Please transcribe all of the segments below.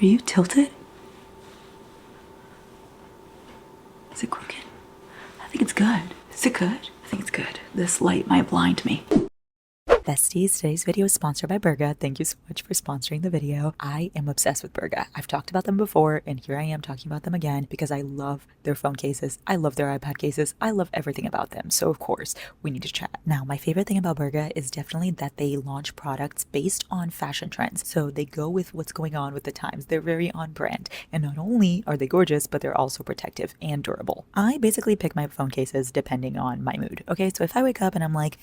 Are you tilted? Is it crooked? I think it's good. Is it good? I think it's good. This light might blind me. Besties, today's video is sponsored by Burga. Thank you so much for sponsoring the video. I am obsessed with Burga. I've talked about them before, and here I am talking about them again because I love their phone cases. I love their iPad cases. I love everything about them. So of course, we need to chat. Now, my favorite thing about Burga is definitely that they launch products based on fashion trends. So they go with what's going on with the times. They're very on brand. And not only are they gorgeous, but they're also protective and durable. I basically pick my phone cases depending on my mood. Okay, so if I wake up and I'm like,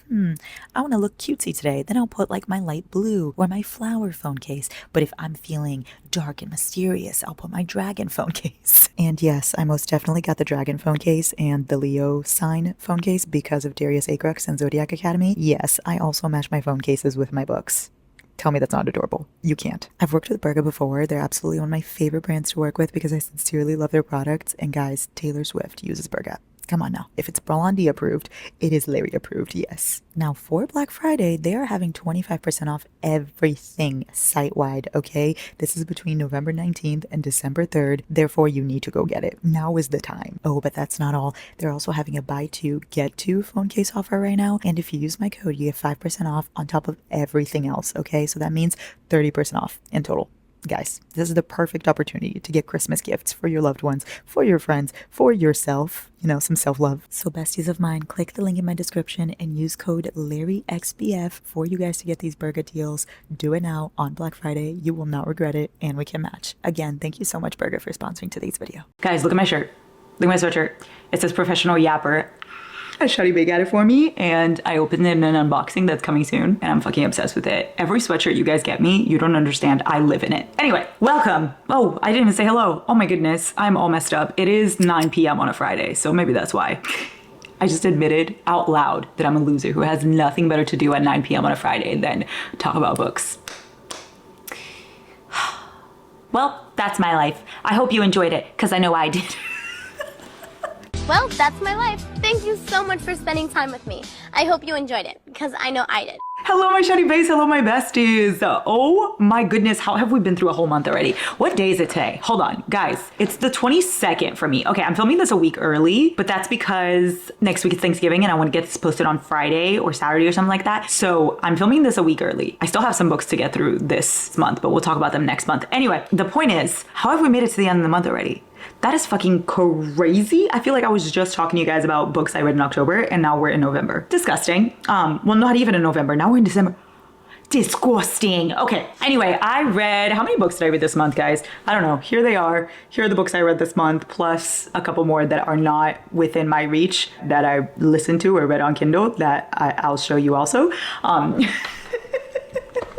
I want to look cutesy today, then I'll put like my light blue or my flower phone case. But if I'm feeling dark and mysterious, I'll put my dragon phone case. And yes, I most definitely got the dragon phone case and the Leo sign phone case because of Darius Acrux and Zodiac Academy. Yes, I also match my phone cases with my books. Tell me that's not adorable. You can't. I've worked with Burga before. They're absolutely one of my favorite brands to work with because I sincerely love their products. And guys, Taylor Swift uses Burga. Come on now. If it's Blondie approved, it is Larry approved, yes. Now for Black Friday, they are having 25% off everything site-wide, okay? This is between November 19th and December 3rd. Therefore, you need to go get it. Now is the time. Oh, but that's not all. They're also having a buy two, get two phone case offer right now. And if you use my code, you get 5% off on top of everything else, okay? So that means 30% off in total. Guys, this is the perfect opportunity to get Christmas gifts for your loved ones, for your friends, for yourself, you know, some self-love. So besties of mine, click the link in my description and use code LarryXBF for you guys to get these Burga deals. Do it now on Black Friday. You will not regret it, and we can match. Again, thank you so much, Burga, for sponsoring today's video. Guys, look at my shirt. Look at my sweatshirt. It says professional yapper. Shotty Big got it for me, and I opened it in an unboxing that's coming soon, and I'm fucking obsessed with it. Every sweatshirt you guys get me, you don't understand. I live in it. Anyway, welcome. Oh, I didn't even say hello. Oh my goodness, I'm all messed up. It is 9 p.m. on a Friday, so maybe that's why. I just admitted out loud that I'm a loser who has nothing better to do at 9 p.m. on a Friday than talk about books. Well, that's my life. I hope you enjoyed it, because I know I did. Well, that's my life. Thank you so much for spending time with me. I hope you enjoyed it, because I know I did. Hello, my shiny base. Hello, my besties. Oh my goodness, how have we been through a whole month already? What day is it today? Hold on, guys. It's the 22nd for me. Okay, I'm filming this a week early, but that's because next week is Thanksgiving and I want to get this posted on Friday or Saturday or something like that. So I'm filming this a week early. I still have some books to get through this month, but we'll talk about them next month. Anyway, the point is, how have we made it to the end of the month already? That is fucking crazy. I feel like I was just talking to you guys about books I read in October and now we're in November. Disgusting. Well, not even in November. Now we're in December. Disgusting. Okay. Anyway, I read, how many books did I read this month, guys? I don't know. Here they are. Here are the books I read this month, plus a couple more that are not within my reach that I listened to or read on Kindle that I'll show you also.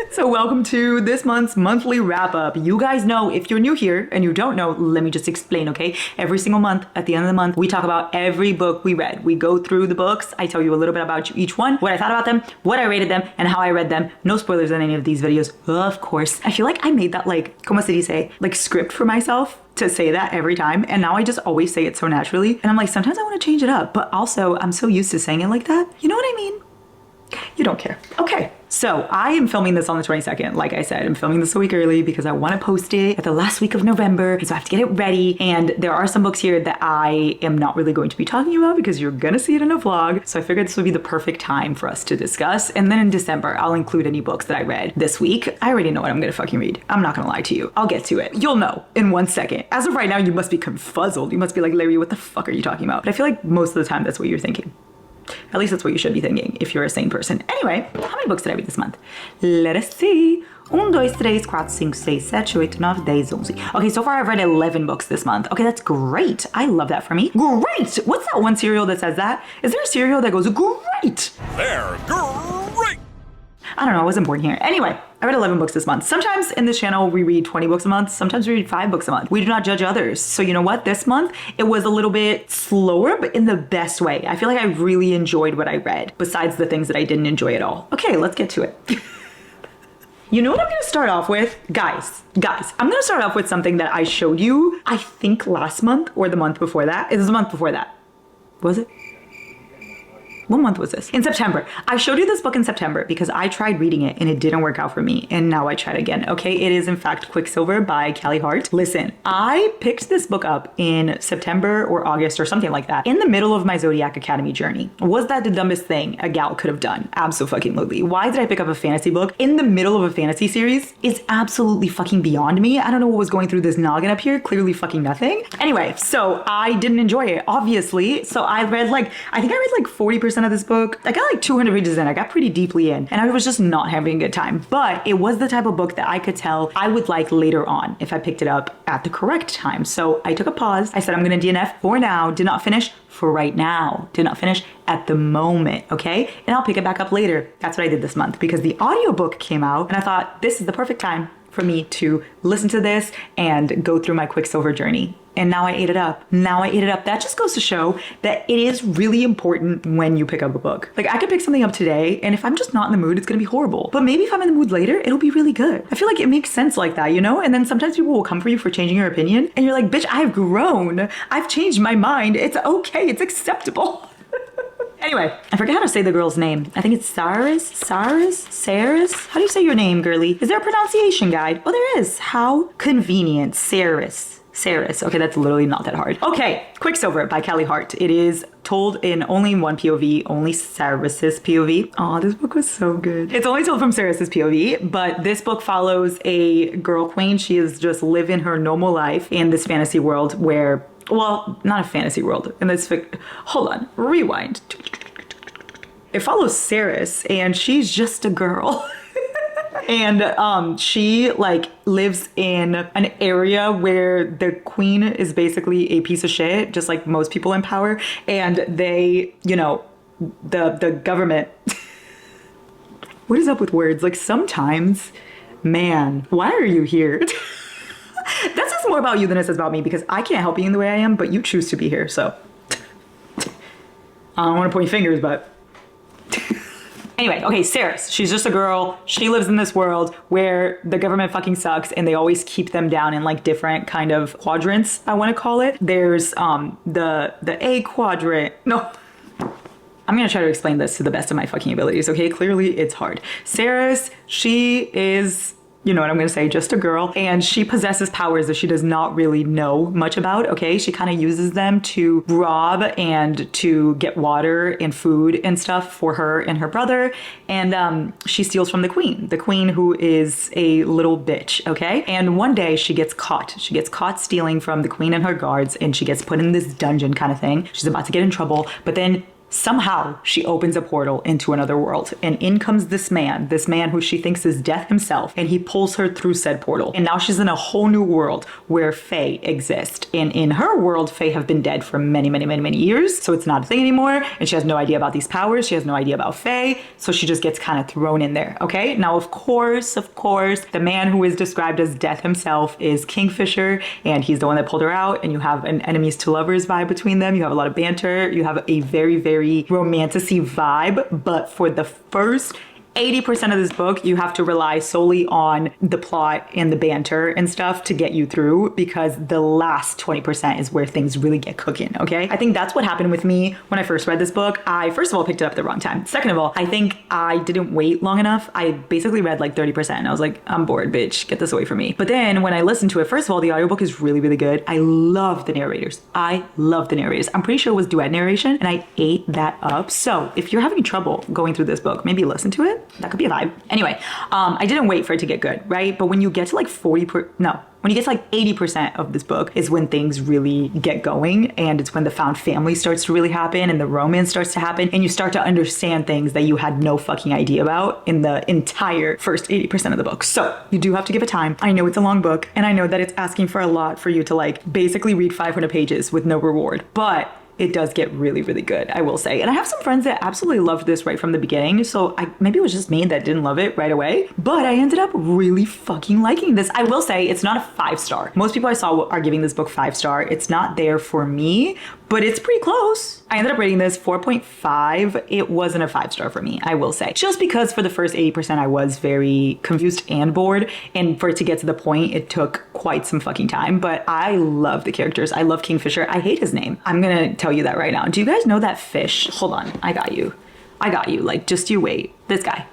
So welcome to this month's monthly wrap up. You guys know, if you're new here and you don't know, let me just explain, okay? Every single month, at the end of the month, we talk about every book we read. We go through the books. I tell you a little bit about each one, what I thought about them, what I rated them, and how I read them. No spoilers in any of these videos, of course. I feel like I made that like, como se dice, like script for myself to say that every time. And now I just always say it so naturally. And I'm like, sometimes I want to change it up, but also I'm so used to saying it like that. You know what I mean? You don't care. Okay, so I am filming this on the 22nd. Like I said, I'm filming this a week early because I want to post it at the last week of November. So I have to get it ready. And there are some books here that I am not really going to be talking about because you're going to see it in a vlog. So I figured this would be the perfect time for us to discuss. And then in December, I'll include any books that I read this week. I already know what I'm going to fucking read. I'm not going to lie to you. I'll get to it. You'll know in 1 second. As of right now, you must be confuzzled. You must be like, Larry, what the fuck are you talking about? But I feel like most of the time that's what you're thinking. At least that's what you should be thinking if you're a sane person. Anyway, how many books did I read this month? Let us see. 1, 2, 3, 4, 5, 6, 7, 8, 9, 10, 11. Okay, so far I've read 11 books this month. Okay, that's great. I love that for me. Great! What's that one cereal that says that? Is there a cereal that goes, great? They're great! I don't know, I wasn't born here. Anyway, I read 11 books this month. Sometimes in this channel, we read 20 books a month. Sometimes we read 5 books a month. We do not judge others. So you know what? This month, it was a little bit slower, but in the best way. I feel like I really enjoyed what I read, besides the things that I didn't enjoy at all. Okay, let's get to it. You know what I'm gonna start off with? Guys, I'm gonna start off with something that I showed you, I think last month or the month before that. It was the month before that. Was it? What month was this? In September. I showed you this book in September because I tried reading it and it didn't work out for me. And now I tried again. Okay, it is in fact Quicksilver by Callie Hart. Listen, I picked this book up in September or August or something like that in the middle of my Zodiac Academy journey. Was that the dumbest thing a gal could have done? Absolutely. Why did I pick up a fantasy book in the middle of a fantasy series? It's absolutely fucking beyond me. I don't know what was going through this noggin up here. Clearly fucking nothing. Anyway, so I didn't enjoy it, obviously. So I read I think I read like 40% of this book. I got like 200 pages in. I got pretty deeply in and I was just not having a good time. But it was the type of book that I could tell I would like later on if I picked it up at the correct time. So I took a pause. I said, I'm going to DNF for now. Did not finish for right now. Did not finish at the moment, okay? And I'll pick it back up later. That's what I did this month because the audiobook came out and I thought this is the perfect time for me to listen to this and go through my Quicksilver journey. And now I ate it up. That just goes to show that it is really important when you pick up a book. Like I could pick something up today and if I'm just not in the mood, it's gonna be horrible. But maybe if I'm in the mood later, it'll be really good. I feel like it makes sense like that, you know? And then sometimes people will come for you for changing your opinion and you're like, bitch, I've grown. I've changed my mind. It's okay, it's acceptable. Anyway, I forget how to say the girl's name. I think it's Saris? How do you say your name, girly? Is there a pronunciation guide? Oh, there is. How convenient. Saris. Okay, that's literally not that hard. Okay, Quicksilver by Callie Hart. It is told in only one POV, only Saris's POV. Oh, this book was so good. It's only told from Saris's POV, but this book follows a girl queen. She is just living her normal life in this fantasy world where, well, not a fantasy world. In this, hold on, rewind. It follows Saris and she's just a girl. And she like lives in an area where the queen is basically a piece of shit, just like most people in power. And they, you know, the government. What is up with words? Like sometimes, man, why are you here? That says more about you than it says about me because I can't help being the way I am, but you choose to be here. So I don't want to point fingers, but. Anyway, okay, Saris, she's just a girl. She lives in this world where the government fucking sucks and they always keep them down in like different kind of quadrants, I want to call it. There's the A quadrant. No. I'm gonna try to explain this to the best of my fucking abilities, okay? Clearly it's hard. Saris, she is, you know what I'm gonna say, just a girl, and she possesses powers that she does not really know much about, okay? She kind of uses them to rob and to get water and food and stuff for her and her brother, and she steals from the queen who is a little bitch, okay? And one day she gets caught. She gets caught stealing from the queen and her guards, and she gets put in this dungeon kind of thing. She's about to get in trouble, but then somehow she opens a portal into another world and in comes this man who she thinks is death himself, and he pulls her through said portal. And now she's in a whole new world where Fae exist. And in her world, Fae have been dead for many years. So it's not a thing anymore. And she has no idea about these powers. She has no idea about Fae. So she just gets kind of thrown in there. Okay. Now, of course, the man who is described as death himself is Kingfisher. And he's the one that pulled her out. And you have an enemies to lovers vibe between them. You have a lot of banter. You have a very romantic-y vibe, but for the first 80% of this book, you have to rely solely on the plot and the banter and stuff to get you through, because the last 20% is where things really get cooking, okay? I think that's what happened with me when I first read this book. I, first of all, picked it up at the wrong time. Second of all, I think I didn't wait long enough. I basically read like 30% and I was like, I'm bored, bitch, get this away from me. But then when I listened to it, first of all, the audiobook is really good. I love the narrators. I'm pretty sure it was duet narration and I ate that up. So if you're having trouble going through this book, maybe listen to it. That could be a vibe. Anyway, I didn't wait for it to get good, right? But when you get to like when you get to like 80% of this book is when things really get going, and it's when the found family starts to really happen and the romance starts to happen, and you start to understand things that you had no fucking idea about in the entire first 80% of the book. So you do have to give it time. I know it's a long book and I know that it's asking for a lot for you to like basically read 500 pages with no reward, but it does get really good, I will say. And I have some friends that absolutely loved this right from the beginning. So maybe it was just me that didn't love it right away, but I ended up really fucking liking this. I will say it's not a 5-star. Most people I saw are giving this book 5-star. It's not there for me, but it's pretty close. I ended up rating this 4.5. It wasn't a 5-star for me, I will say. Just because for the first 80% I was very confused and bored, and for it to get to the point, it took quite some fucking time. But I love the characters. I love Kingfisher. I hate his name. I'm gonna tell tell you that right now. Do you guys know that fish? Hold on, I got you. Like, just you wait. This guy.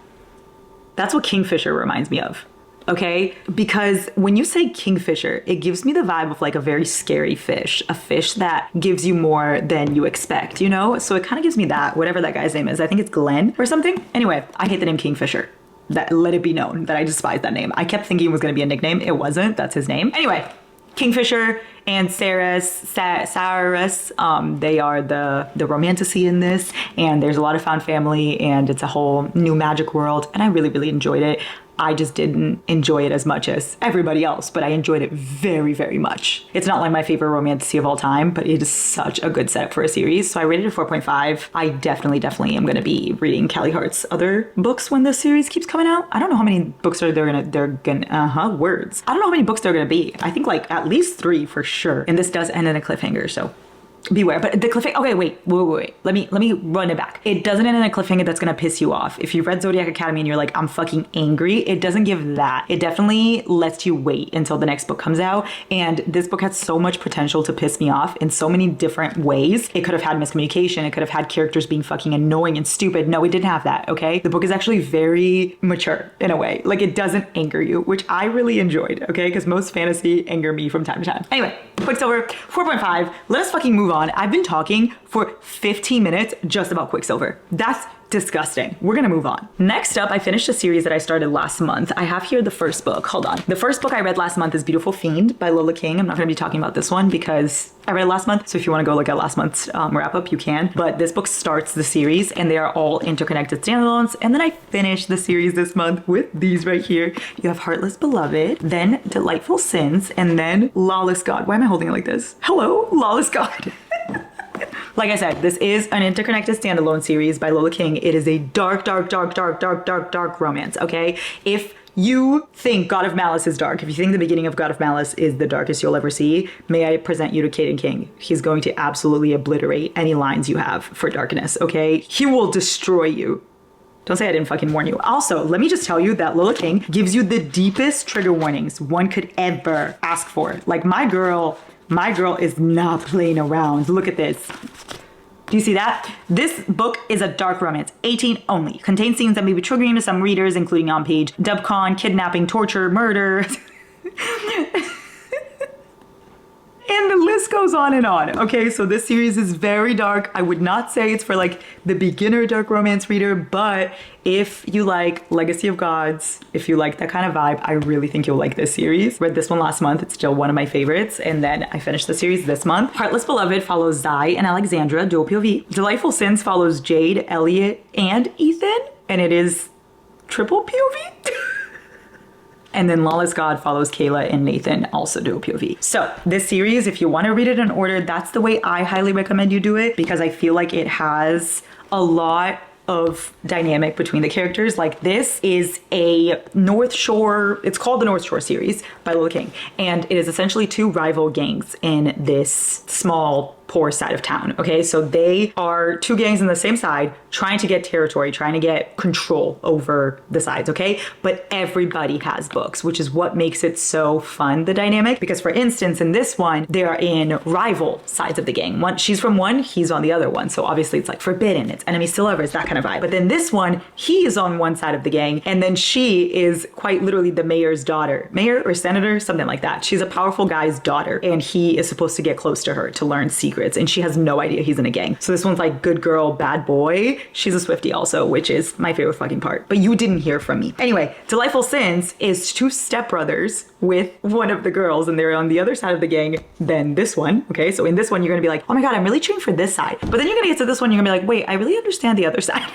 That's what Kingfisher reminds me of. Okay, because when you say kingfisher, it gives me the vibe of like a very scary fish, a fish that gives you more than you expect, you know? So it kind of gives me that, whatever that guy's name is. I think it's Glenn or something. Anyway, I hate the name Kingfisher. That, let it be known that I despise that name. I kept thinking it was going to be a nickname. It wasn't. That's his name. Anyway, Kingfisher and Saris, they are the romantasy in this, and there's a lot of found family, and it's a whole new magic world, and I really, really enjoyed it. I just didn't enjoy it as much as everybody else, but I enjoyed it very, very much. It's not like my favorite romantasy of all time, but it is such a good setup for a series. So I rated it 4.5. I definitely am going to be reading Callie Hart's other books when this series keeps coming out. I don't know how many books words. I don't know how many books they're going to be. I think like at least 3 for sure. And this does end in a cliffhanger, so beware. But the cliffhanger, okay, wait. Let me run it back. It doesn't end in a cliffhanger that's gonna piss you off. If you've read Zodiac Academy and you're like, I'm fucking angry, it doesn't give that. It definitely lets you wait until the next book comes out. And this book had so much potential to piss me off in so many different ways. It could have had miscommunication. It could have had characters being fucking annoying and stupid. No, it didn't have that, okay? The book is actually very mature in a way. Like, it doesn't anger you, which I really enjoyed, okay? Because most fantasy anger me from time to time. Anyway, Quicksilver, 4.5. Let us fucking move on. I've been talking for 15 minutes just about Quicksilver. That's disgusting. We're gonna move on. Next up, I finished a series that I started last month. I have here the first book. Hold on. The first book I read last month is Beautiful Fiend by Lola King. I'm not gonna be talking about this one because I read it last month. So if you wanna go look at last month's wrap up, you can. But this book starts the series and they are all interconnected standalones. And then I finished the series this month with these right here. You have Heartless Beloved, then Delightful Sins, and then Lawless God. Why am I holding it like this? Hello, Lawless God. Like I said, this is an interconnected standalone series by Lola King. It is a dark romance, okay? If you think God of Malice is dark, if you think the beginning of God of Malice is the darkest you'll ever see, may I present you to Caden King. He's going to absolutely obliterate any lines you have for darkness, okay? He will destroy you. Don't say I didn't fucking warn you. Also, let me just tell you that Lola King gives you the deepest trigger warnings one could ever ask for. Like, my girl is not playing around. Look at this. Do you see that? This book is a dark romance, 18 only. Contains scenes that may be triggering to some readers, including on-page dubcon, kidnapping, torture, murder. And the list goes on and on. Okay, so this series is very dark. I would not say it's for like the beginner dark romance reader, but if you like Legacy of Gods, if you like that kind of vibe, I really think you'll like this series. Read this one last month. It's still one of my favorites. And then I finished the series this month. Heartless Beloved follows Zai and Alexandra, dual POV. Delightful Sins follows Jade, Elliot, and Ethan. And it is triple POV. And then Lawless God follows Kayla and Nathan, also dual POV. So this series, if you want to read it in order, that's the way I highly recommend you do it, because I feel like it has a lot of dynamic between the characters. Like, this is a North Shore, it's called the North Shore series by Lola King. And it is essentially 2 rival gangs in this small, poor side of town. Okay, so they are 2 gangs in the same side trying to get territory, trying to get control over the sides. Okay, but everybody has books, which is what makes it so fun, the dynamic. Because for instance, in this one, they are in rival sides of the gang. She's from one, he's on the other one. So obviously it's like forbidden, it's enemies to lovers, that kind of vibe. But then this one, he is on one side of the gang, and then she is quite literally the mayor's daughter, mayor or senator, something like that. She's a powerful guy's daughter, and he is supposed to get close to her to learn secrets, and she has no idea he's in a gang. So this one's like good girl, bad boy. She's a Swiftie also, which is my favorite fucking part. But you didn't hear from me. Anyway, Delightful Sins is 2 stepbrothers with one of the girls, and they're on the other side of the gang than this one. Okay, so in this one, you're gonna be like, oh my God, I'm really cheering for this side. But then you're gonna get to this one, you're gonna be like, wait, I really understand the other side.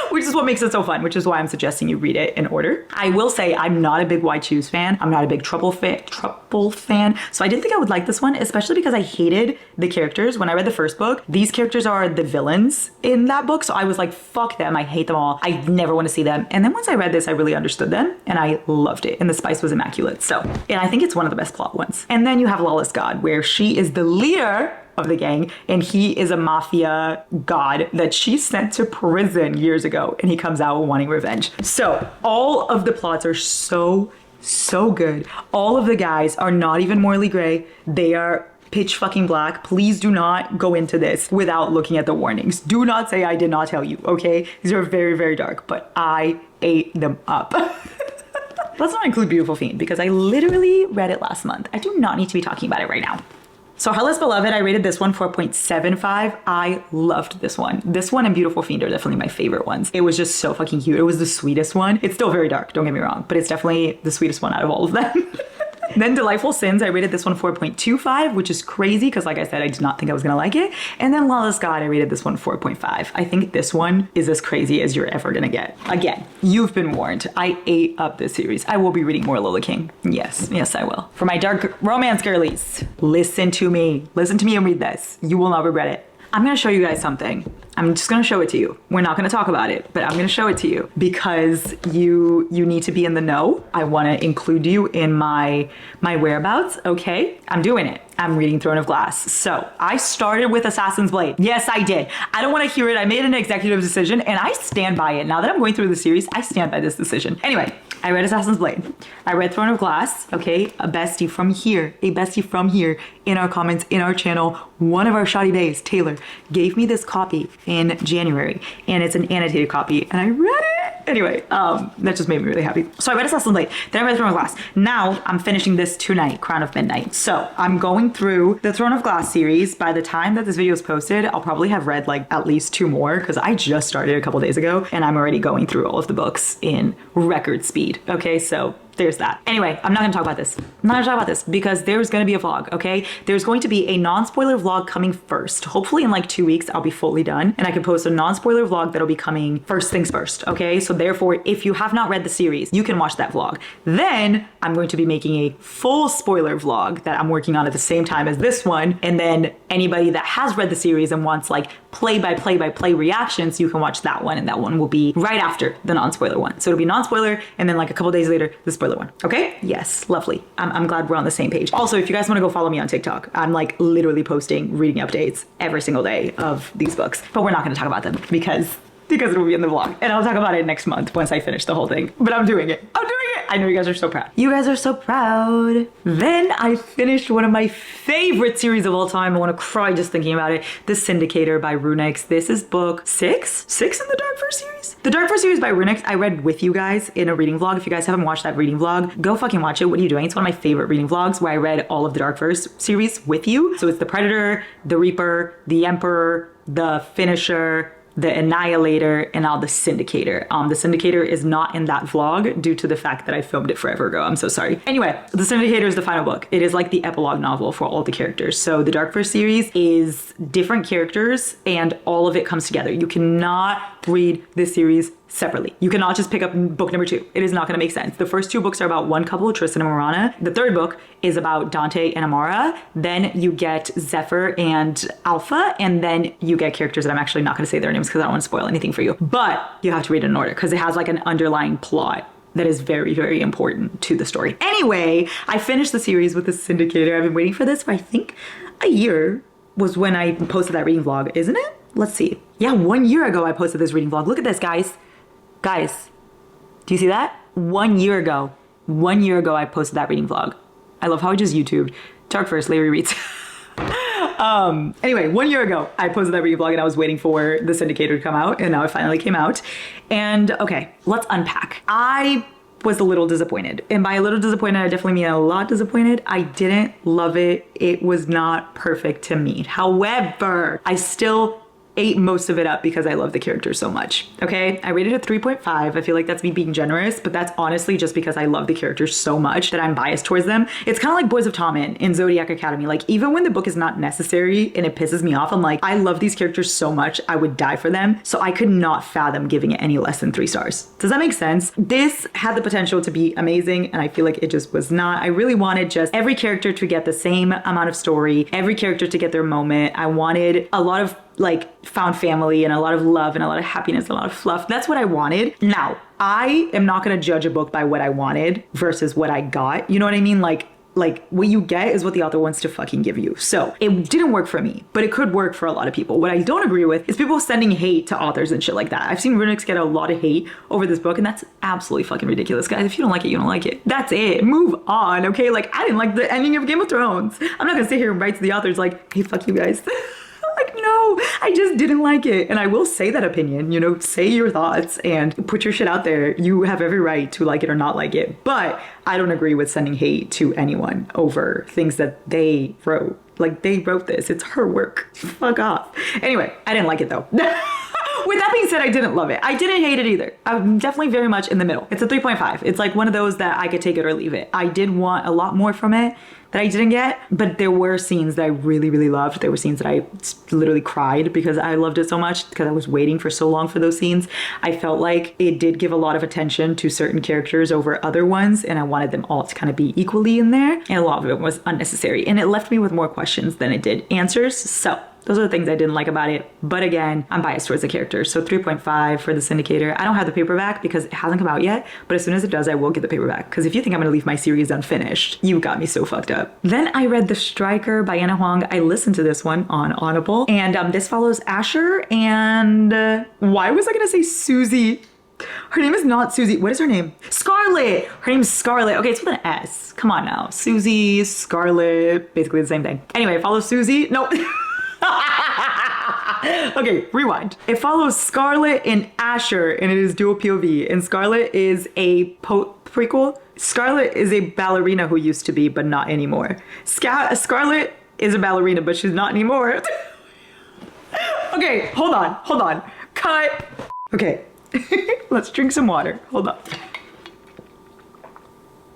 Which is what makes it so fun, which is why I'm suggesting you read it in order. I will say I'm not a big Why Choose fan. I'm not a big Trouble fan. So I didn't think I would like this one, especially because I hated the characters. When I read the first book, these characters are the villains in that book. So I was like, fuck them. I hate them all. I never want to see them. And then once I read this, I really understood them and I loved it. And the spice was immaculate. So, and I think it's one of the best plot ones. And then you have Lawless God, where she is the leader of the gang, and he is a mafia god that she sent to prison years ago, and he comes out wanting revenge. So all of the plots are so good. All of the guys are not even morally gray. They are pitch fucking black. Please do not go into this without looking at the warnings. Do not say I did not tell you, okay? These are very, very dark, but I ate them up. Let's not include Beautiful Fiend because I literally read it last month. I do not need to be talking about it right now. So Heartless Beloved, I rated this one 4.75. I loved this one. This one and Beautiful Fiend are definitely my favorite ones. It was just so fucking cute. It was the sweetest one. It's still very dark, don't get me wrong, but it's definitely the sweetest one out of all of them. Then Delightful Sins, I rated this one 4.25, which is crazy because like I said, I did not think I was gonna like it. And then Lawless God, I rated this one 4.5. I think this one is as crazy as you're ever gonna get. Again, you've been warned. I ate up this series. I will be reading more Lola King. Yes, yes I will. For my dark romance girlies, listen to me. Listen to me and read this. You will not regret it. I'm gonna show you guys something. I'm just gonna show it to you. We're not gonna talk about it, but I'm gonna show it to you because you need to be in the know. I wanna include you in my whereabouts, okay? I'm doing it. I'm reading Throne of Glass. So I started with Assassin's Blade. Yes, I did. I don't wanna hear it. I made an executive decision and I stand by it. Now that I'm going through the series, I stand by this decision. Anyway, I read Assassin's Blade. I read Throne of Glass, okay? A bestie from here in our comments, in our channel, one of our shoddy bays, Taylor, gave me this copy in January and it's an annotated copy and I read it. Anyway, that just made me really happy. So I read Assassin's Blade, then I read Throne of Glass. Now I'm finishing this tonight, Crown of Midnight. So I'm going through the Throne of Glass series. By the time that this video is posted, I'll probably have read like at least 2 more because I just started a couple days ago and I'm already going through all of the books in record speed. Okay, so there's that. Anyway, I'm not gonna talk about this. I'm not gonna talk about this because there's gonna be a vlog, okay? There's going to be a non-spoiler vlog coming first. Hopefully in like 2 weeks, I'll be fully done and I can post a non-spoiler vlog that'll be coming first things first, okay? So therefore, if you have not read the series, you can watch that vlog. Then I'm going to be making a full spoiler vlog that I'm working on at the same time as this one. And then anybody that has read the series and wants like play-by-play reactions, you can watch that one and that one will be right after the non-spoiler one. So it'll be non-spoiler and then like a couple days later, the spoiler one. Okay? Yes, lovely. I'm glad we're on the same page. Also, if you guys want to go follow me on TikTok, I'm like literally posting reading updates every single day of these books, but we're not going to talk about them because it'll be in the vlog and I'll talk about it next month once I finish the whole thing, but I'm doing it. I'm doing it. I know you guys are so proud. You guys are so proud. Then I finished one of my favorite series of all time. I want to cry just thinking about it. The Syndicator by Runix. This is book 6 in the Dark First series. The Dark First series by Runix, I read with you guys in a reading vlog. If you guys haven't watched that reading vlog, go fucking watch it. What are you doing? It's one of my favorite reading vlogs where I read all of the Dark First series with you. So it's the Predator, the Reaper, the Emperor, the Finisher, the Annihilator, and now the Syndicator. The Syndicator is not in that vlog due to the fact that I filmed it forever ago. I'm so sorry. Anyway, the Syndicator is the final book. It is like the epilogue novel for all the characters. So the Dark First series is different characters and all of it comes together. You cannot read this series separately. You cannot just pick up book number 2. It is not going to make sense. The first 2 books are about one couple, Tristan and Morana. The third book is about Dante and Amara. Then you get Zephyr and Alpha, and then you get characters that I'm actually not going to say their names because I don't want to spoil anything for you. But you have to read it in order because it has like an underlying plot that is very, very important to the story. Anyway, I finished the series with the Syndicator. I've been waiting for this for I think a year was when I posted that reading vlog, isn't it? Let's see. Yeah, 1 year ago I posted this reading vlog. Look at this, guys. Guys, do you see that? 1 year ago. 1 year ago I posted that reading vlog. I love how I just YouTubed. Dark First, Larry reads. Anyway, 1 year ago I posted that reading vlog and I was waiting for the Syndicator to come out and now it finally came out. And okay, let's unpack. I was a little disappointed. And by a little disappointed, I definitely mean a lot disappointed. I didn't love it. It was not perfect to me. However, I still ate most of it up because I love the characters so much. Okay, I rated it 3.5. I feel like that's me being generous, but that's honestly just because I love the characters so much that I'm biased towards them. It's kind of like Boys of Tommen in Zodiac Academy. Like even when the book is not necessary and it pisses me off, I'm like, I love these characters so much, I would die for them. So I could not fathom giving it any less than 3 stars. Does that make sense? This had the potential to be amazing and I feel like it just was not. I really wanted just every character to get the same amount of story, every character to get their moment. I wanted a lot of like found family and a lot of love and a lot of happiness, a lot of fluff. That's what I wanted. Now, I am not going to judge a book by what I wanted versus what I got. You know what I mean? Like like what you get is what the author wants to fucking give you. So it didn't work for me, but it could work for a lot of people. What I don't agree with is people sending hate to authors and shit like that. I've seen Runix get a lot of hate over this book, and that's absolutely fucking ridiculous, guys. If you don't like it, you don't like it. That's it. Move on, okay? Like, I didn't like the ending of Game of Thrones. I'm not gonna sit here and write to the authors like, hey, fuck you guys. Like, no, I just didn't like it. And I will say that opinion, you know, say your thoughts and put your shit out there. You have every right to like it or not like it. But I don't agree with sending hate to anyone over things that they wrote. Like, they wrote this. It's her work. Fuck off. Anyway, I didn't like it though. With that being said, I didn't love it. I didn't hate it either. I'm definitely very much in the middle. It's a 3.5. It's like one of those that I could take it or leave it. I did want a lot more from it that I didn't get, but there were scenes that I really, really loved. There were scenes that I literally cried because I loved it so much, because I was waiting for so long for those scenes. I felt like it did give a lot of attention to certain characters over other ones, and I wanted them all to kind of be equally in there, and a lot of it was unnecessary, and it left me with more questions than it did answers. So those are the things I didn't like about it. But again, I'm biased towards the characters. So 3.5 for the Syndicator. I don't have the paperback because it hasn't come out yet. But as soon as it does, I will get the paperback. Because if you think I'm going to leave my series unfinished, you got me so fucked up. Then I read The Striker by Anna Huang. I listened to this one on Audible. And this follows Asher and... why was I going to say Susie? Her name is not Susie. What is her name? Scarlet. Her name is Scarlet. Okay, it's with an S. Come on now. Susie, Scarlet, basically the same thing. Anyway, it follows Susie. No. Okay, rewind. It follows Scarlet and Asher, and it is dual POV. And Scarlet is a prequel. Scarlet is a ballerina who used to be, but not anymore. Scarlet is a ballerina, but she's not anymore. Okay, hold on. Cut. Okay, let's drink some water. Hold on.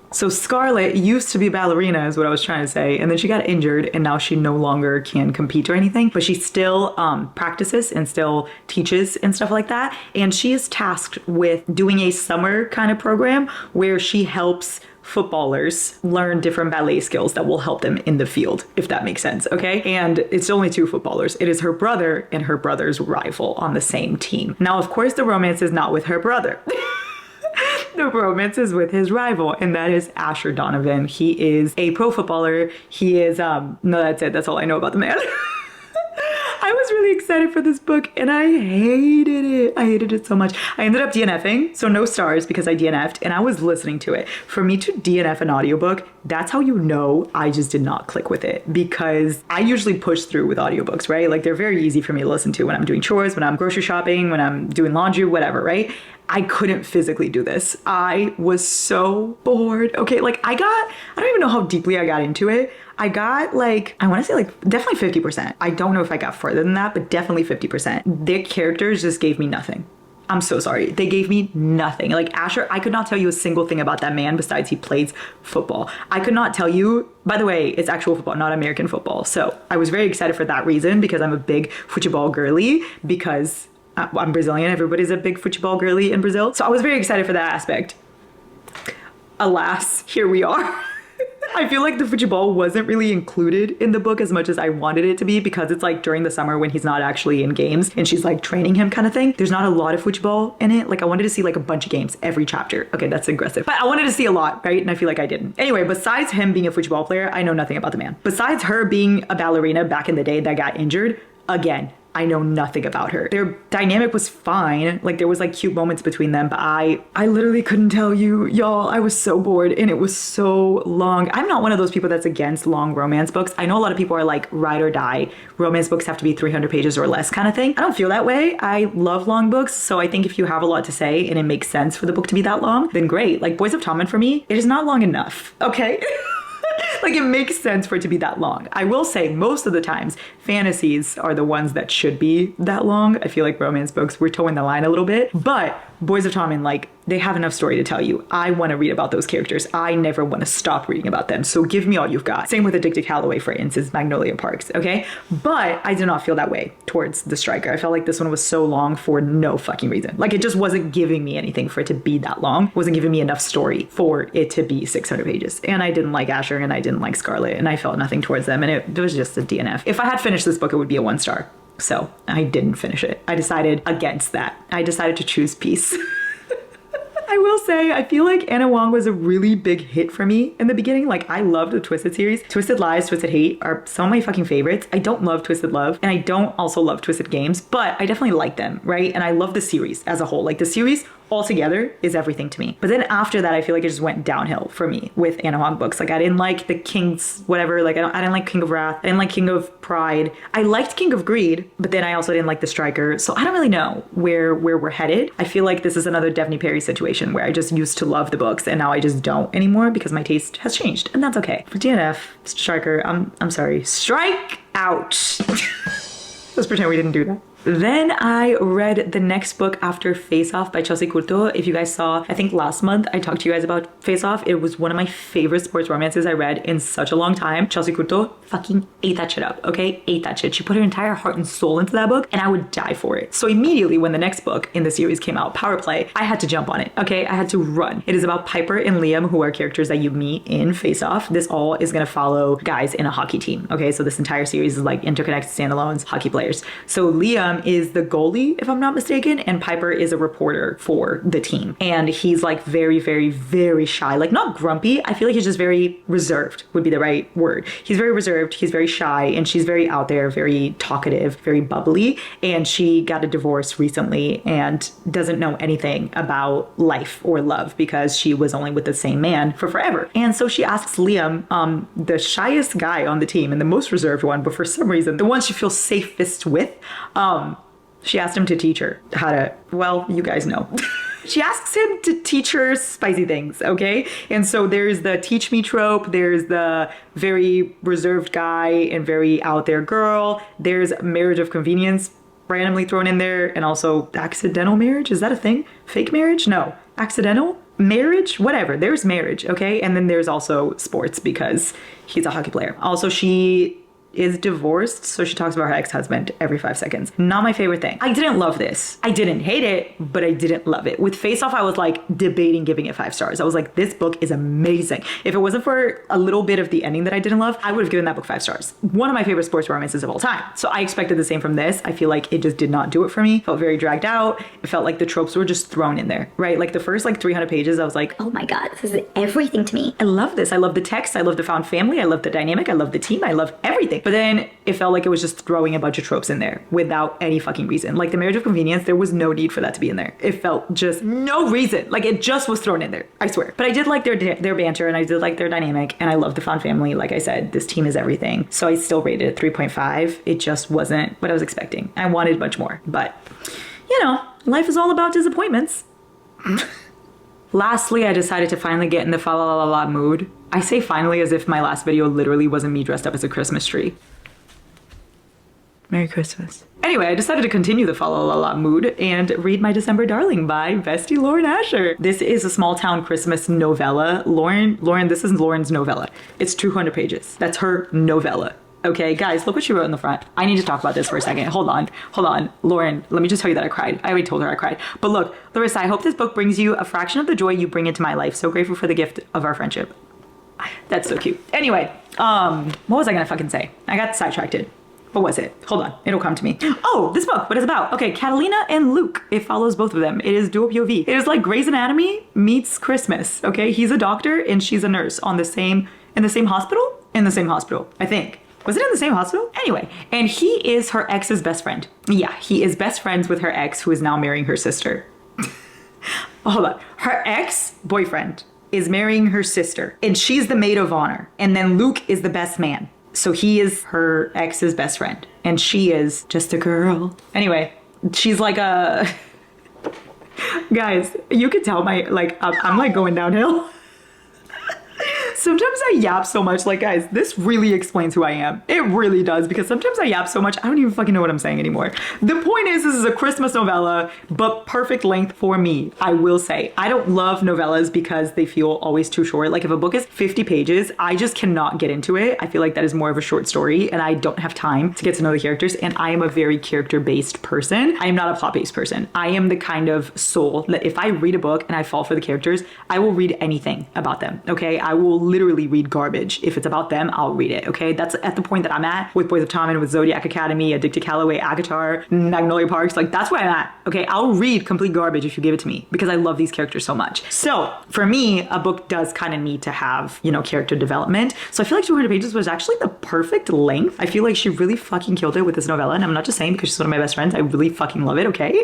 So Scarlet used to be ballerina is what I was trying to say, and then she got injured and now she no longer can compete or anything, but she still practices and still teaches and stuff like that. And she is tasked with doing a summer kind of program where she helps footballers learn different ballet skills that will help them in the field, if that makes sense, okay? And it's only two footballers. It is her brother and her brother's rival on the same team. Now, of course, the romance is not with her brother. The romance is with his rival, and that is Asher Donovan. He is a pro footballer. He is, no, that's it. That's all I know about the man. I was really excited for this book, and I hated it. I hated it so much. I ended up DNFing, so no stars because I DNF'd, and I was listening to it. For me to DNF an audiobook, that's how you know I just did not click with it, because I usually push through with audiobooks, right? Like, they're very easy for me to listen to when I'm doing chores, when I'm grocery shopping, when I'm doing laundry, whatever, right? I couldn't physically do this. I was so bored. Okay, like I don't even know how deeply I got into it. I got like, I want to say like definitely 50%. I don't know if I got further than that, but definitely 50%. Their characters just gave me nothing. I'm so sorry. They gave me nothing. Like Asher, I could not tell you a single thing about that man besides he plays football. I could not tell you, by the way, it's actual football, not American football. So I was very excited for that reason, because I'm a big football girly, because I'm Brazilian. Everybody's a big football girly in Brazil. So I was very excited for that aspect. Alas, here we are. I feel like the football wasn't really included in the book as much as I wanted it to be, because it's like during the summer when he's not actually in games and she's like training him kind of thing. There's not a lot of football in it. Like I wanted to see like a bunch of games every chapter. Okay, that's aggressive. But I wanted to see a lot, right? And I feel like I didn't. Anyway, besides him being a football player, I know nothing about the man. Besides her being a ballerina back in the day that got injured, again, I know nothing about her. Their dynamic was fine. Like there was like cute moments between them, but I literally couldn't tell you, y'all. I was so bored and it was so long. I'm not one of those people that's against long romance books. I know a lot of people are like ride or die. Romance books have to be 300 pages or less kind of thing. I don't feel that way. I love long books. So I think if you have a lot to say and it makes sense for the book to be that long, then great. Like Boys of Tommen for me, it is not long enough. Okay. Like it makes sense for it to be that long. I will say most of the times fantasies are the ones that should be that long. I feel like romance books, we're towing the line a little bit, but Boys of Tommen, like they have enough story to tell you. I want to read about those characters. I never want to stop reading about them. So give me all you've got. Same with Addicted Calloway, for instance, Magnolia Parks, okay? But I did not feel that way towards The Striker. I felt like this one was so long for no fucking reason. Like it just wasn't giving me anything for it to be that long. It wasn't giving me enough story for it to be 600 pages. And I didn't like Asher and I didn't like Scarlet and I felt nothing towards them. And it was just a DNF. If I had finished this book, it would be a 1 star. So I didn't finish it. I decided against that. I decided to choose peace. I will say, I feel like Anna Wong was a really big hit for me in the beginning. Like, I loved the Twisted series. Twisted Lies, Twisted Hate are some of my fucking favorites. I don't love Twisted Love, and I don't also love Twisted Games, but I definitely like them, right? And I love the series as a whole. Like, the series altogether is everything to me. But then after that, I feel like it just went downhill for me with Anna Wong books. Like, I didn't like the King's whatever. Like, I didn't like King of Wrath. I didn't like King of Pride. I liked King of Greed, but then I also didn't like the Striker. So I don't really know where we're headed. I feel like this is another Daphne Perry situation where I just used to love the books and now I just don't anymore because my taste has changed, and that's okay. For DNF, Striker, I'm sorry. Strike out. Let's pretend we didn't do that. Then I read the next book after Face Off by Chelsea Curto. If you guys saw, I think last month I talked to you guys about Face Off. It was one of my favorite sports romances I read in such a long time. Chelsea Curto fucking ate that shit up, okay? Ate that shit. She put her entire heart and soul into that book and I would die for it. So immediately when the next book in the series came out, Power Play, I had to jump on it, okay? I had to run. It is about Piper and Liam, who are characters that you meet in Face Off. This all is gonna follow guys in a hockey team, okay? So this entire series is like interconnected standalones, hockey players. So Liam is the goalie, if I'm not mistaken, and Piper is a reporter for the team. And he's like very, very, very shy. Like, not grumpy. I feel like he's just very reserved would be the right word. He's very reserved, he's very shy, and she's very out there, very talkative, very bubbly. And she got a divorce recently and doesn't know anything about life or love because she was only with the same man for forever. And so she asks Liam, the shyest guy on the team and the most reserved one, but for some reason, the one she feels safest with, she asked him to teach her how to, well, you guys know. She asks him to teach her spicy things, okay? And so there's the teach me trope, there's the very reserved guy and very out there girl, there's marriage of convenience randomly thrown in there, and also accidental marriage, is that a thing? Fake marriage? No. Accidental? Marriage? Whatever, there's marriage, okay? And then there's also sports because he's a hockey player. Also, she is divorced, so she talks about her ex-husband every 5 seconds. Not my favorite thing. I didn't love this. I didn't hate it, but I didn't love it. With Face Off, I was like debating giving it 5 stars. I was like, this book is amazing. If it wasn't for a little bit of the ending that I didn't love, I would have given that book 5 stars. One of my favorite sports romances of all time. So I expected the same from this. I feel like it just did not do it for me. It felt very dragged out. It felt like the tropes were just thrown in there, right? Like the first like 300 pages, I was like, Oh my god, this is everything to me. I love this. I love the text. I love the found family. I love the dynamic. I love the team. I love everything. But then it felt like it was just throwing a bunch of tropes in there without any fucking reason. Like the marriage of convenience, there was no need for that to be in there. It felt just no reason. Like it just was thrown in there, I swear. But I did like their banter and I did like their dynamic and I love the found family. Like I said, this team is everything. So I still rated it 3.5. It just wasn't what I was expecting. I wanted much more, but you know, life is all about disappointments. Lastly, I decided to finally get in the fa la la la mood. I say finally as if my last video literally wasn't me dressed up as a Christmas tree. Merry Christmas. Anyway, I decided to continue the fa la la la mood and read My December Darling by bestie Lauren Asher. This is a small town Christmas novella. Lauren, this is Lauren's novella. It's 200 pages. That's her novella. Okay, guys, look what she wrote in the front. I need to talk about this for a second. Hold on. Lauren, let me just tell you that I cried. I already told her I cried. But look, Larissa, I hope this book brings you a fraction of the joy you bring into my life. So grateful for the gift of our friendship. That's so cute. Anyway, what was I gonna fucking say? I got sidetracked. What was it? Hold on, it'll come to me. Oh, this book, what is it about? Okay, Catalina and Luke. It follows both of them. It is dual POV. It is like Grey's Anatomy meets Christmas, okay? He's a doctor and she's a nurse in the same hospital? In the same hospital, I think. Was it in the same hospital? Anyway, and he is her ex's best friend. Yeah, he is best friends with her ex who is now marrying her sister. Hold on, her ex-boyfriend is marrying her sister and she's the maid of honor. And then Luke is the best man. So he is her ex's best friend and she is just a girl. Anyway, she's like a, guys, you can tell I'm like going downhill. Sometimes I yap so much, like guys, this really explains who I am. It really does, because sometimes I yap so much, I don't even fucking know what I'm saying anymore. The point is, this is a Christmas novella, but perfect length for me, I will say. I don't love novellas because they feel always too short. Like if a book is 50 pages, I just cannot get into it. I feel like that is more of a short story and I don't have time to get to know the characters, and I am a very character-based person. I am not a plot-based person. I am the kind of soul that if I read a book and I fall for the characters, I will read anything about them, okay? I will literally read garbage. If it's about them, I'll read it, okay? That's at the point that I'm at with Boys of Tommen, with Zodiac Academy, Addicted Calloway, Agatar, Magnolia Parks. Like, that's where I'm at, okay? I'll read complete garbage if you give it to me because I love these characters so much. So for me, a book does kind of need to have, you know, character development. So I feel like 200 pages was actually the perfect length. I feel like she really fucking killed it with this novella, and I'm not just saying because she's one of my best friends. I really fucking love it, okay?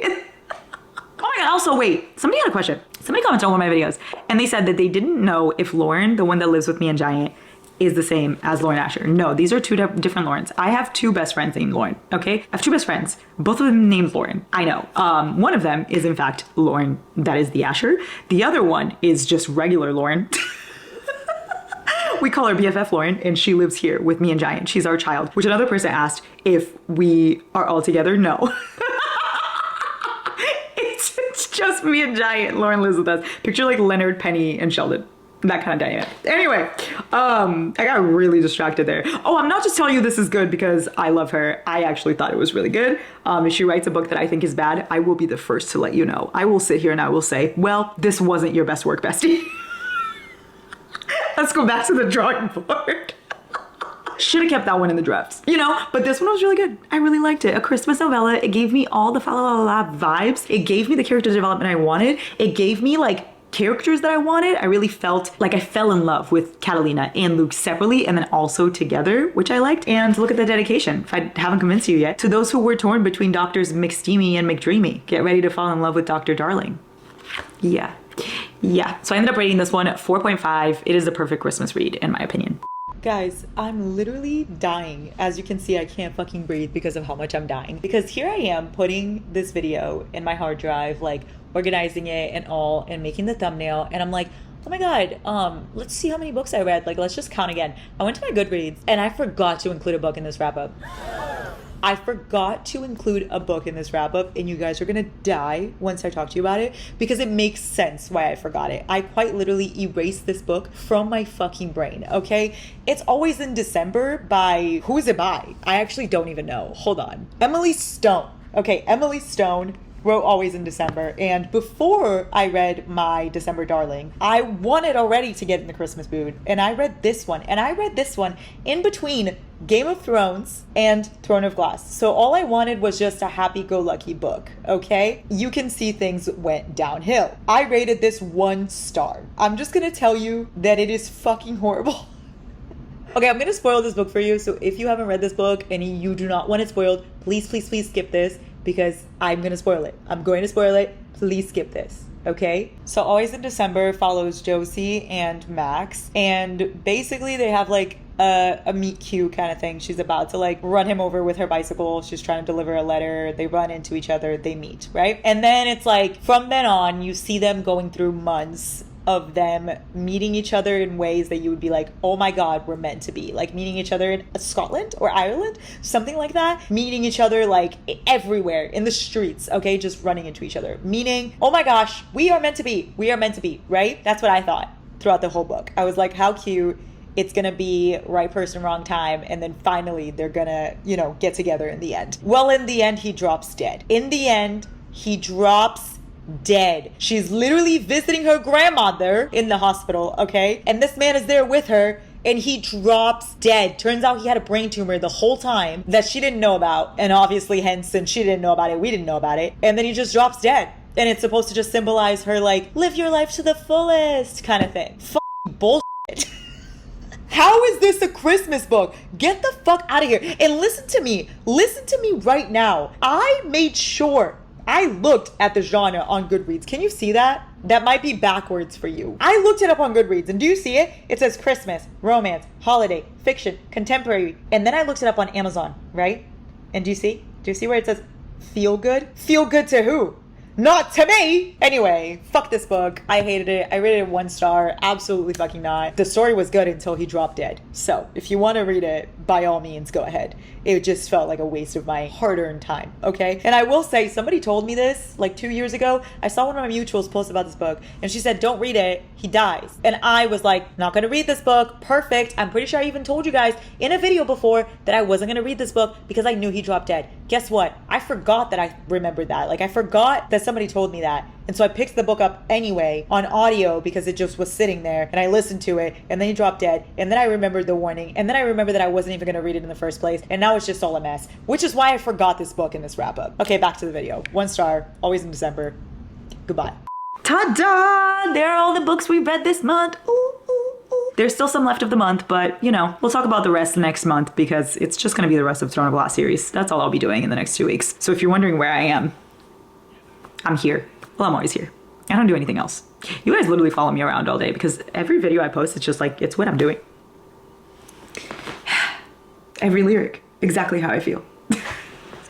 Oh my god, also wait, somebody had a question. Somebody commented on one of my videos and they said that they didn't know if Lauren, the one that lives with me and Giant, is the same as Lauren Asher. No, these are two different Laurens. I have two best friends named Lauren, okay? I have two best friends, both of them named Lauren. I know. One of them is in fact Lauren, that is the Asher. The other one is just regular Lauren. We call her BFF Lauren, and she lives here with me and Giant. She's our child, which another person asked if we are all together. No. It's just me and Giant. Lauren lives with us. Picture like Leonard, Penny, and Sheldon. That kind of dynamic. Anyway, I got really distracted there. Oh, I'm not just telling you this is good because I love her. I actually thought it was really good. If she writes a book that I think is bad, I will be the first to let you know. I will sit here and I will say, well, this wasn't your best work, bestie. Let's go back to the drawing board. Should have kept that one in the drafts, you know, but this one was really good. I really liked it. A Christmas novella. It gave me all the fa la la la vibes. It gave me the character development I wanted. It gave me like characters that I wanted. I really felt like I fell in love with Catalina and Luke separately and then also together, which I liked. And look at the dedication, if I haven't convinced you yet, to those who were torn between Doctors McSteamy and McDreamy. Get ready to fall in love with Dr. Darling. Yeah. So I ended up rating this one 4.5. It is the perfect Christmas read in my opinion. Guys, I'm literally dying. As you can see, I can't fucking breathe because of how much I'm dying. Because here I am putting this video in my hard drive, like organizing it and all, and making the thumbnail. And I'm like, oh my God, let's see how many books I read. Like, let's just count again. I went to my Goodreads and I forgot to include a book in this wrap up. I forgot to include a book in this wrap up, and you guys are gonna die once I talk to you about it because it makes sense why I forgot it. I quite literally erased this book from my fucking brain, okay? It's Always in December by, who is it by? I actually don't even know. Hold on. Emily Stone. Okay, Emily Stone wrote Always in December, and before I read my December Darling, I wanted already to get in the Christmas mood, and I read this one, and I read this one in between Game of Thrones and Throne of Glass. So all I wanted was just a happy-go-lucky book, okay? You can see things went downhill. I rated this 1 star. I'm just gonna tell you that it is fucking horrible. Okay, I'm gonna spoil this book for you, so if you haven't read this book and you do not want it spoiled, please skip this because I'm gonna spoil it. I'm going to spoil it. Please skip this, okay? So Always in December follows Josie and Max, and basically they have like a meet cute kind of thing. She's about to like run him over with her bicycle. She's trying to deliver a letter. They run into each other. They meet, right? And then it's like from then on, you see them going through months of them meeting each other in ways that you would be like, oh my God, we're meant to be. Like meeting each other in Scotland or Ireland, something like that. Meeting each other like everywhere in the streets, okay? Just running into each other. Meaning, oh my gosh, we are meant to be. We are meant to be, right? That's what I thought throughout the whole book. I was like, how cute. It's gonna be right person, wrong time, and then finally they're gonna, you know, get together in the end. Well, in the end, he drops dead. In the end, he drops dead. She's literally visiting her grandmother in the hospital, okay? And this man is there with her, and he drops dead. Turns out he had a brain tumor the whole time that she didn't know about, and obviously, hence, since she didn't know about it, we didn't know about it. And then he just drops dead. And it's supposed to just symbolize her, like, live your life to the fullest kind of thing. Fucking bullshit. How is this a Christmas book? Get the fuck out of here. And listen to me right now. I made sure I looked at the genre on Goodreads. Can you see that? That might be backwards for you. I looked it up on Goodreads, and do you see it? It says Christmas, romance, holiday, fiction, contemporary. And then I looked it up on Amazon, right? And do you see? Do you see where it says feel good? Feel good to who? Not to me! Anyway, fuck this book. I hated it. I rated it 1 star. Absolutely fucking not. The story was good until he dropped dead. So, if you want to read it, by all means, go ahead. It just felt like a waste of my hard-earned time, okay? And I will say, somebody told me this like 2 years ago. I saw one of my mutuals post about this book, and she said, don't read it. He dies. And I was like, not gonna read this book. Perfect. I'm pretty sure I even told you guys in a video before that I wasn't gonna read this book because I knew he dropped dead. Guess what? I forgot that I remembered that. Like, I forgot that somebody told me that. And so I picked the book up anyway on audio because it just was sitting there, and I listened to it, and then he dropped dead, and then I remembered the warning, and then I remembered that I wasn't even going to read it in the first place, and now it's just all a mess, which is why I forgot this book in this wrap up. Okay, back to the video. 1 star, always in December. Goodbye. Ta-da! There are all the books we read this month. Ooh, ooh, ooh. There's still some left of the month, but you know, we'll talk about the rest next month because it's just going to be the rest of Throne of Glass series. That's all I'll be doing in the next 2 weeks. So if you're wondering where I am, I'm here. Well, I'm always here. I don't do anything else. You guys literally follow me around all day because every video I post, it's just like, it's what I'm doing. Every lyric, exactly how I feel.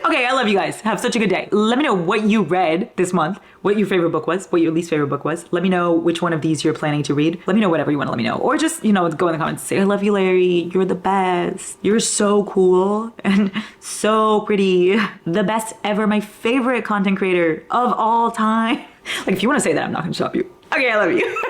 Okay, I love you guys. Have such a good day. Let me know what you read this month, what your favorite book was, what your least favorite book was. Let me know which one of these you're planning to read. Let me know whatever you want to let me know. Or just, you know, go in the comments, say, I love you, Larry. You're the best. You're so cool and so pretty. The best ever, my favorite content creator of all time. Like, if you want to say that, I'm not going to stop you. Okay, I love you.